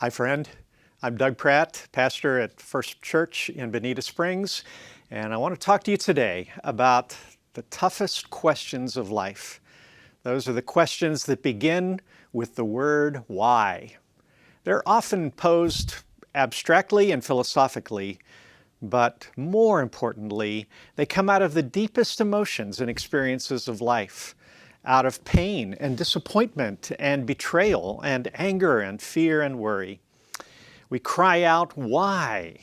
Hi, friend. I'm Doug Pratt, pastor at First Church in Bonita Springs, and I want to talk to you today about the toughest questions of life. Those are the questions that begin with the word why. They're often posed abstractly and philosophically, but more importantly, they come out of the deepest emotions and experiences of life, out of pain and disappointment and betrayal and anger and fear and worry. We cry out, why?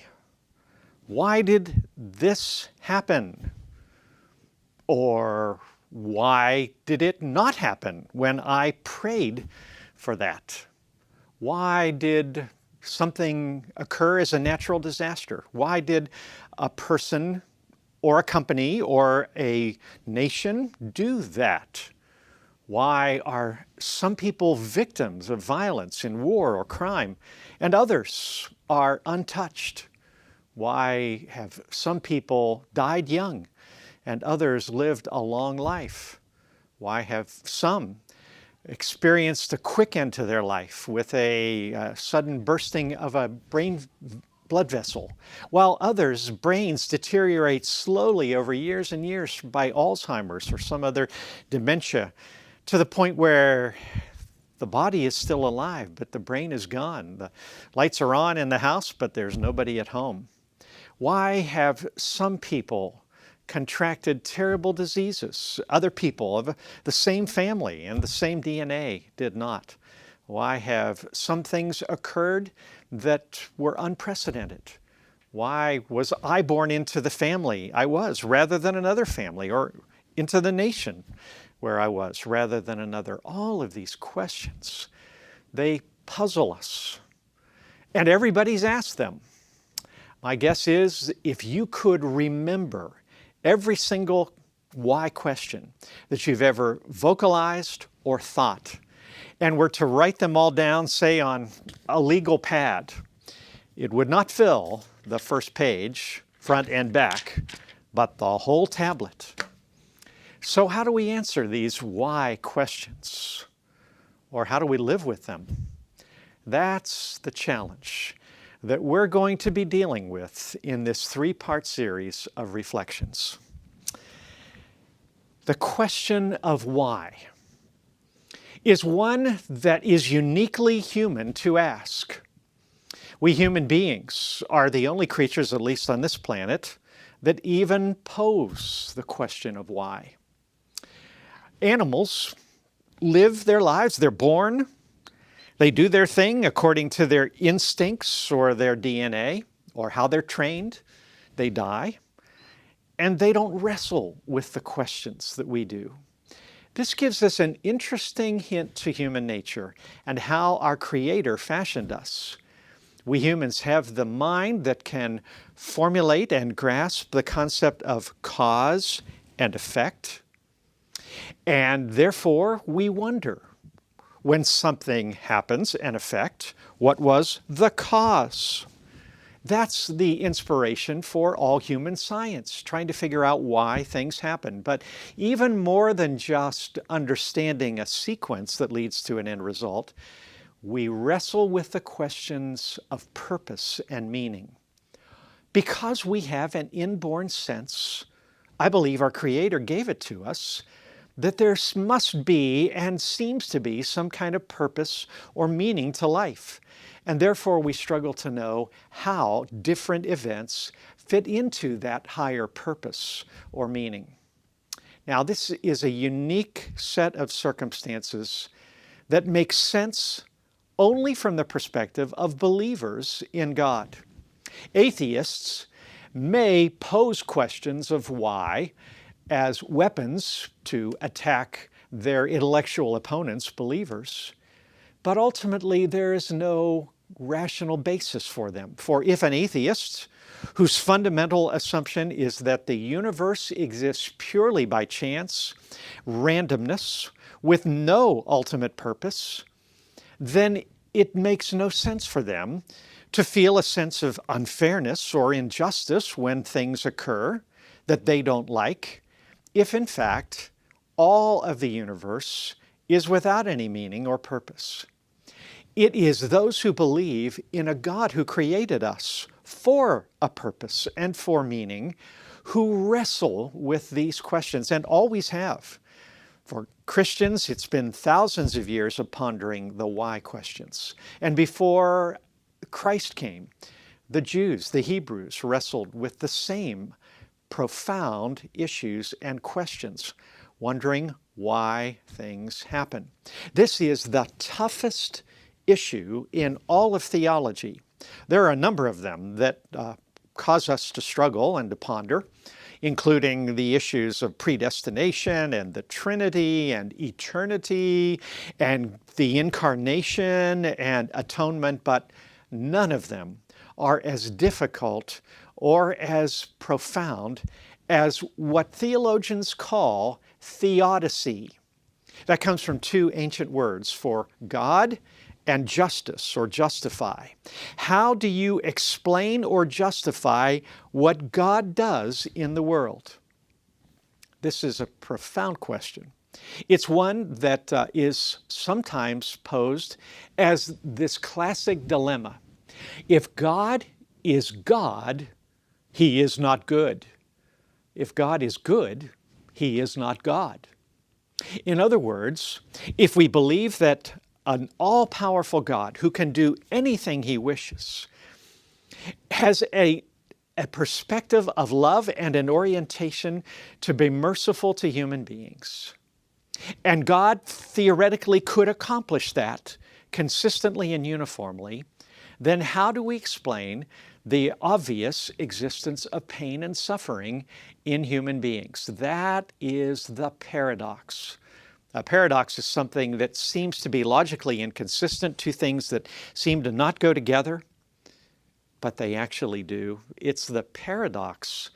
Why did this happen? Or why did it not happen when I prayed for that? Why did something occur as a natural disaster? Why did a person or a company or a nation do that? Why are some people victims of violence in war or crime and others are untouched? Why have some people died young and others lived a long life? Why have some experienced a quick end to their life with a sudden bursting of a brain blood vessel, while others' brains deteriorate slowly over years and years by Alzheimer's or some other dementia, to the point where the body is still alive, but the brain is gone. The lights are on in the house, but there's nobody at home. Why have some people contracted terrible diseases? Other people of the same family and the same DNA did not. Why have some things occurred that were unprecedented? Why was I born into the family I was rather than another family, or into the nation where I was rather than another? All of these questions, they puzzle us. And everybody's asked them. My guess is if you could remember every single why question that you've ever vocalized or thought, and were to write them all down, say on a legal pad, it would not fill the first page, front and back, but the whole tablet. So how do we answer these why questions? Or how do we live with them? That's the challenge that we're going to be dealing with in this three-part series of reflections. The question of why is one that is uniquely human to ask. We human beings are the only creatures, at least on this planet, that even pose the question of why. Animals live their lives, they're born, they do their thing according to their instincts or their DNA or how they're trained, they die, and they don't wrestle with the questions that we do. This gives us an interesting hint to human nature and how our Creator fashioned us. We humans have the mind that can formulate and grasp the concept of cause and effect. And therefore, we wonder, when something happens, an effect, what was the cause? That's the inspiration for all human science, trying to figure out why things happen. But even more than just understanding a sequence that leads to an end result, we wrestle with the questions of purpose and meaning. Because we have an inborn sense, I believe our Creator gave it to us, that there must be and seems to be some kind of purpose or meaning to life. And therefore we struggle to know how different events fit into that higher purpose or meaning. Now, this is a unique set of circumstances that makes sense only from the perspective of believers in God. Atheists may pose questions of why as weapons to attack their intellectual opponents, believers, but ultimately there is no rational basis for them. For if an atheist, whose fundamental assumption is that the universe exists purely by chance, randomness, with no ultimate purpose, then it makes no sense for them to feel a sense of unfairness or injustice when things occur that they don't like, if in fact all of the universe is without any meaning or purpose. It is those who believe in a God who created us for a purpose and for meaning, who wrestle with these questions and always have. For Christians, it's been thousands of years of pondering the why questions. And before Christ came, the Jews, the Hebrews, wrestled with the same profound issues and questions, wondering why things happen. This is the toughest issue in all of theology. There are a number of them that cause us to struggle and to ponder, including the issues of predestination and the Trinity and eternity and the incarnation and atonement, but none of them are as difficult or as profound as what theologians call theodicy. That comes from two ancient words for God and justice or justify. How do you explain or justify what God does in the world? This is a profound question. It's one that is sometimes posed as this classic dilemma. If God is God, He is not good. If God is good, He is not God. In other words, if we believe that an all-powerful God who can do anything He wishes has a perspective of love and an orientation to be merciful to human beings, and God theoretically could accomplish that consistently and uniformly, then how do we explain the obvious existence of pain and suffering in human beings? That is the paradox. A paradox is something that seems to be logically inconsistent, two things that seem to not go together, but they actually do. It's the paradox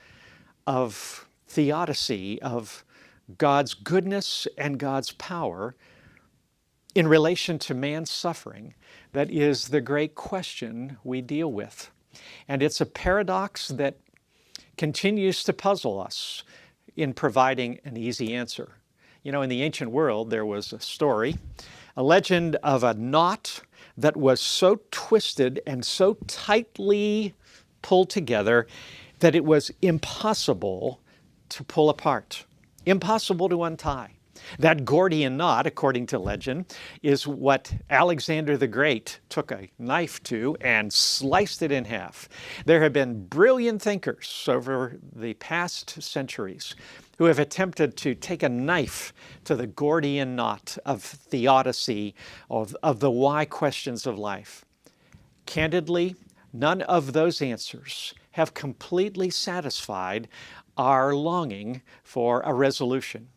of theodicy, of God's goodness and God's power in relation to man's suffering, that is the great question we deal with. And it's a paradox that continues to puzzle us in providing an easy answer. You know, in the ancient world, there was a story, a legend of a knot that was so twisted and so tightly pulled together that it was impossible to pull apart, impossible to untie. That Gordian knot, according to legend, is what Alexander the Great took a knife to and sliced it in half. There have been brilliant thinkers over the past centuries who have attempted to take a knife to the Gordian knot of theodicy, of the why questions of life. Candidly, none of those answers have completely satisfied our longing for a resolution.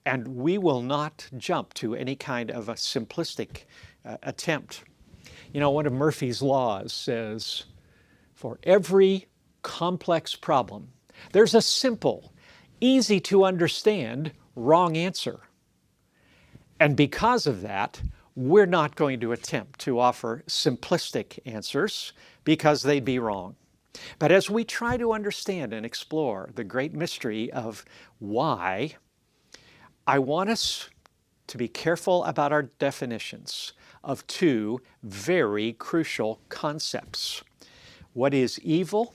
And we will not jump to any kind of a simplistic attempt. You know, one of Murphy's laws says, for every complex problem, there's a simple, easy to understand wrong answer. And because of that, we're not going to attempt to offer simplistic answers because they'd be wrong. But as we try to understand and explore the great mystery of why, I want us to be careful about our definitions of two very crucial concepts. What is evil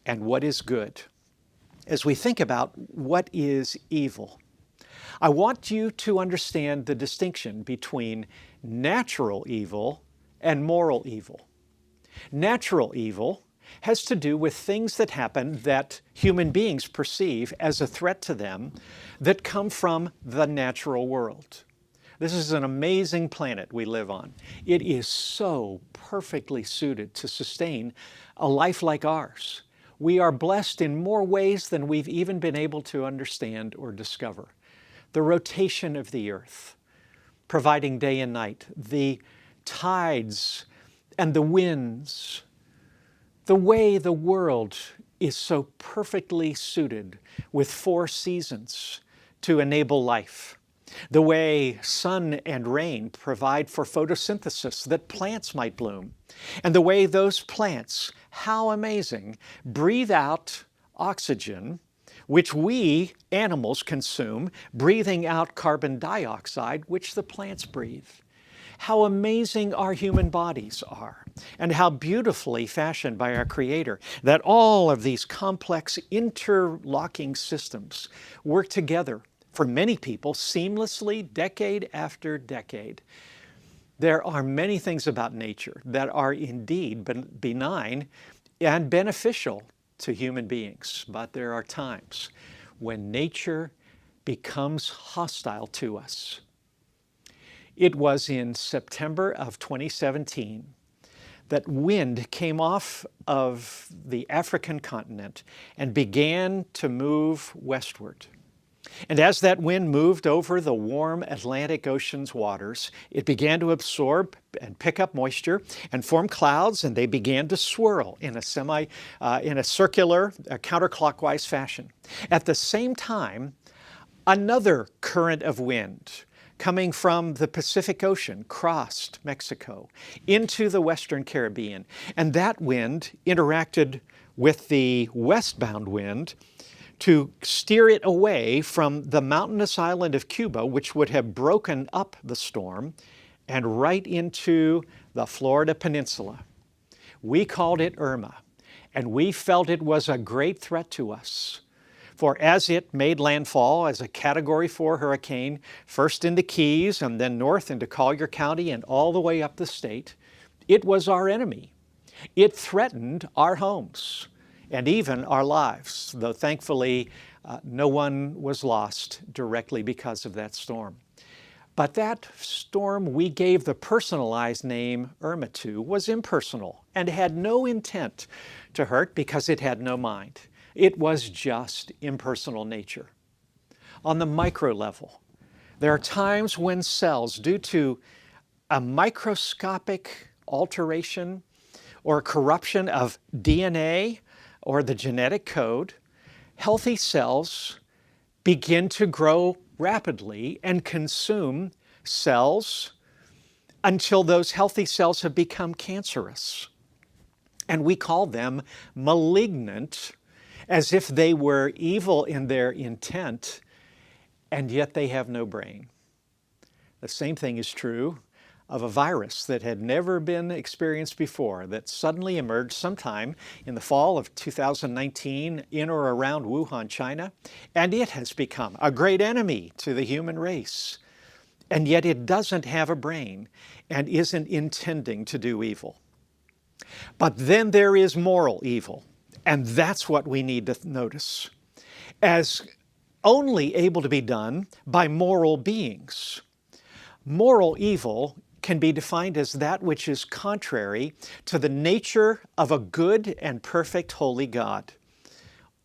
and what is good? As we think about what is evil, I want you to understand the distinction between natural evil and moral evil. Natural evil has to do with things that happen that human beings perceive as a threat to them that come from the natural world. This is an amazing planet we live on. It is so perfectly suited to sustain a life like ours. We are blessed in more ways than we've even been able to understand or discover. The rotation of the earth, providing day and night, the tides and the winds, the way the world is so perfectly suited with 4 seasons to enable life. The way sun and rain provide for photosynthesis that plants might bloom. And the way those plants, how amazing, breathe out oxygen, which we animals consume, breathing out carbon dioxide, which the plants breathe. how amazing our human bodies are, and how beautifully fashioned by our Creator, that all of these complex interlocking systems work together for many people seamlessly, decade after decade. There are many things about nature that are indeed benign and beneficial to human beings, but there are times when nature becomes hostile to us. It was in September of 2017 that wind came off of the African continent and began to move westward. And as that wind moved over the warm Atlantic Ocean's waters, it began to absorb and pick up moisture and form clouds, and they began to swirl in a circular, counterclockwise fashion. At the same time, another current of wind coming from the Pacific Ocean crossed Mexico into the Western Caribbean, and that wind interacted with the westbound wind to steer it away from the mountainous island of Cuba, which would have broken up the storm, and right into the Florida Peninsula. We called it Irma, and we felt it was a great threat to us. For as it made landfall as a Category 4 hurricane, first into Keys and then north into Collier County and all the way up the state, it was our enemy. It threatened our homes and even our lives, though thankfully no one was lost directly because of that storm. But that storm we gave the personalized name Irma to was impersonal and had no intent to hurt because it had no mind. It was just impersonal nature. On the micro level, there are times when cells, due to a microscopic alteration or corruption of DNA or the genetic code, healthy cells begin to grow rapidly and consume cells until those healthy cells have become cancerous. And we call them malignant, as if they were evil in their intent, and yet they have no brain. The same thing is true of a virus that had never been experienced before, that suddenly emerged sometime in the fall of 2019 in or around Wuhan, China, and it has become a great enemy to the human race. And yet it doesn't have a brain and isn't intending to do evil. But then there is moral evil. And that's what we need to notice, as only able to be done by moral beings. Moral evil can be defined as that which is contrary to the nature of a good and perfect holy God.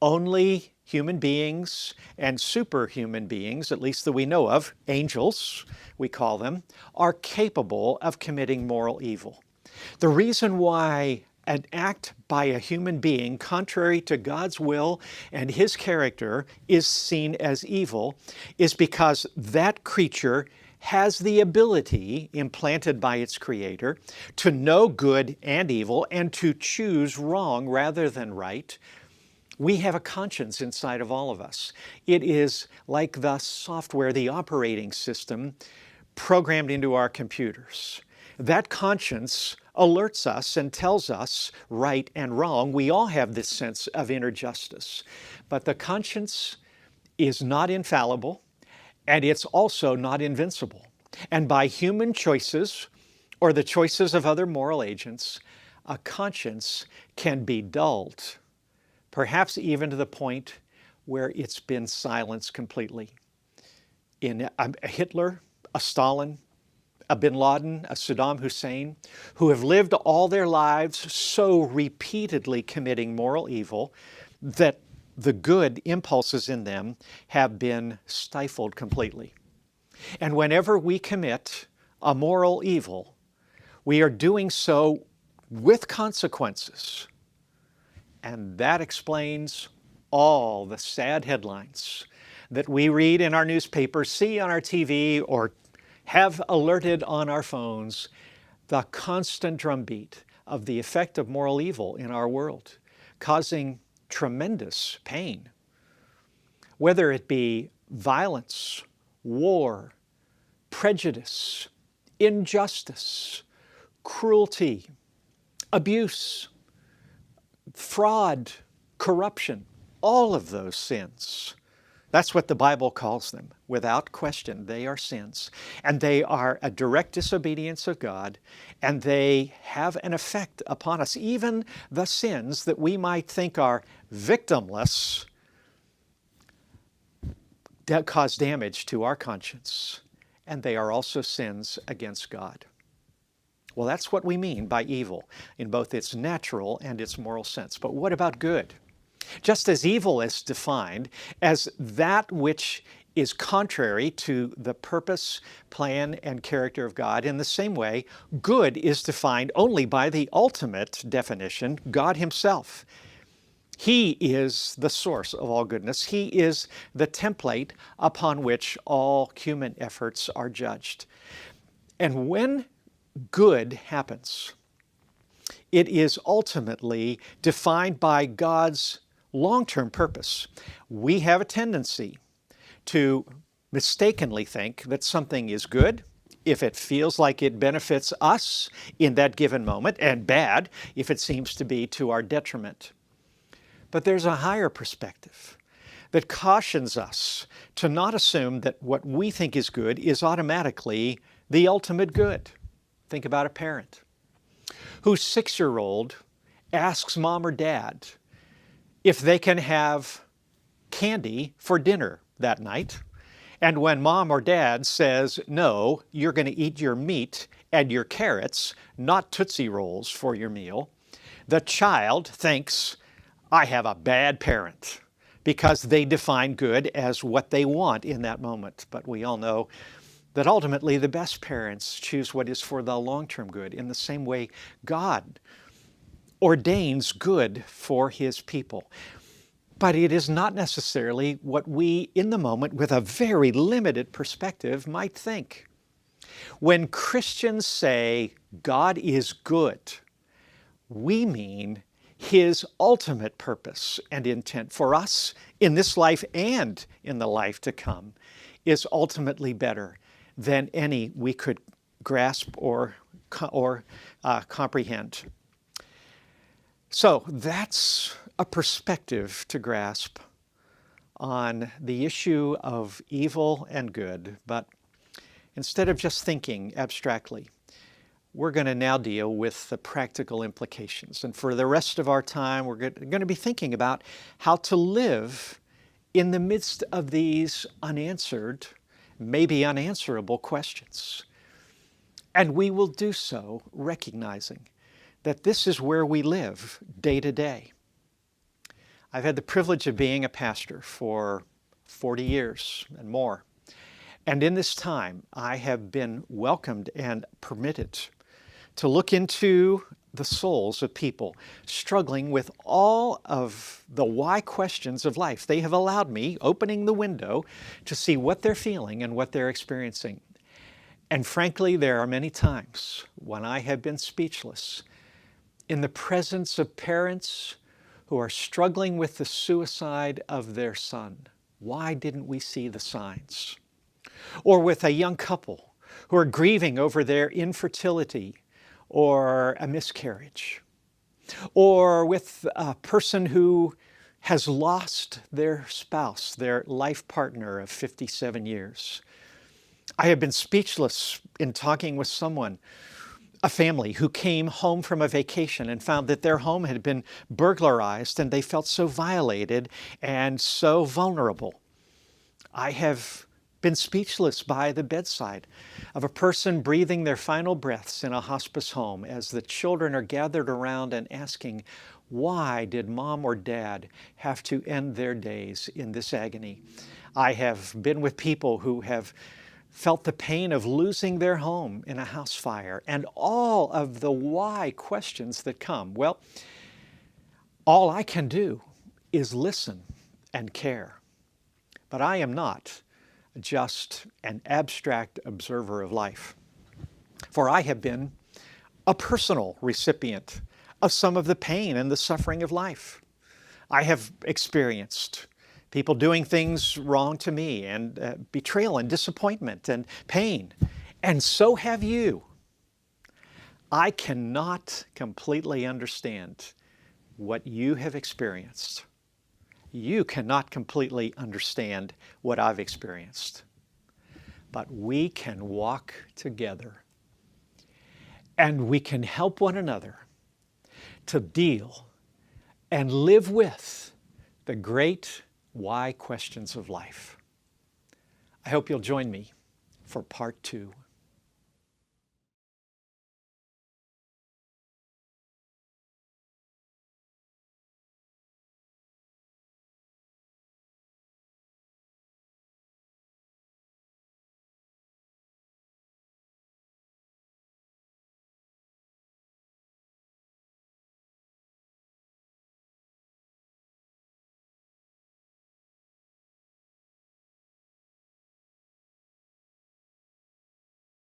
Only human beings and superhuman beings, at least that we know of, angels, we call them, are capable of committing moral evil. The reason why an act by a human being contrary to God's will and His character is seen as evil is because that creature has the ability, implanted by its Creator, to know good and evil and to choose wrong rather than right. We have a conscience inside of all of us. It is like the software, the operating system programmed into our computers. That conscience alerts us and tells us right and wrong. We all have this sense of inner justice. But the conscience is not infallible, and it's also not invincible. And by human choices, or the choices of other moral agents, a conscience can be dulled, perhaps even to the point where it's been silenced completely. In a Hitler, a Stalin, a Bin Laden, a Saddam Hussein, who have lived all their lives so repeatedly committing moral evil that the good impulses in them have been stifled completely. And whenever we commit a moral evil, we are doing so with consequences. And that explains all the sad headlines that we read in our newspapers, see on our TV, or have alerted on our phones, the constant drumbeat of the effect of moral evil in our world, causing tremendous pain. Whether it be violence, war, prejudice, injustice, cruelty, abuse, fraud, corruption, all of those sins. That's what the Bible calls them. Without question, they are sins. And they are a direct disobedience of God, and they have an effect upon us. Even the sins that we might think are victimless cause damage to our conscience, and they are also sins against God. Well, that's what we mean by evil in both its natural and its moral sense. But what about good? Just as evil is defined as that which is contrary to the purpose, plan, and character of God, in the same way, good is defined only by the ultimate definition, God Himself. He is the source of all goodness. He is the template upon which all human efforts are judged. And when good happens, it is ultimately defined by God's long-term purpose. We have a tendency to mistakenly think that something is good if it feels like it benefits us in that given moment, and bad if it seems to be to our detriment. But there's a higher perspective that cautions us to not assume that what we think is good is automatically the ultimate good. Think about a parent whose 6-year-old asks mom or dad if they can have candy for dinner that night. And when mom or dad says, no, you're going to eat your meat and your carrots, not Tootsie Rolls for your meal, the child thinks, I have a bad parent, because they define good as what they want in that moment. But we all know that ultimately the best parents choose what is for the long-term good. In the same way, God ordains good for His people. But it is not necessarily what we, in the moment, with a very limited perspective, might think. When Christians say God is good, we mean His ultimate purpose and intent for us in this life and in the life to come is ultimately better than any we could grasp or comprehend. So that's a perspective to grasp on the issue of evil and good. But instead of just thinking abstractly, we're going to now deal with the practical implications. And for the rest of our time, we're going to be thinking about how to live in the midst of these unanswered, maybe unanswerable questions. And we will do so recognizing that this is where we live day to day. I've had the privilege of being a pastor for 40 years and more. And in this time, I have been welcomed and permitted to look into the souls of people struggling with all of the why questions of life. They have allowed me, opening the window, to see what they're feeling and what they're experiencing. And frankly, there are many times when I have been speechless in the presence of parents who are struggling with the suicide of their son. Why didn't we see the signs? Or with a young couple who are grieving over their infertility or a miscarriage. Or with a person who has lost their spouse, their life partner of 57 years. I have been speechless in talking with someone, a family who came home from a vacation and found that their home had been burglarized and they felt so violated and so vulnerable. I have been speechless by the bedside of a person breathing their final breaths in a hospice home as the children are gathered around and asking, why did mom or dad have to end their days in this agony? I have been with people who have felt the pain of losing their home in a house fire and all of the why questions that come. Well, all I can do is listen and care. But I am not just an abstract observer of life, for I have been a personal recipient of some of the pain and the suffering of life. I have experienced people doing things wrong to me and betrayal and disappointment and pain. And so have you. I cannot completely understand what you have experienced. You cannot completely understand what I've experienced. But we can walk together and we can help one another to deal and live with the great why questions of life. I hope you'll join me for part 2.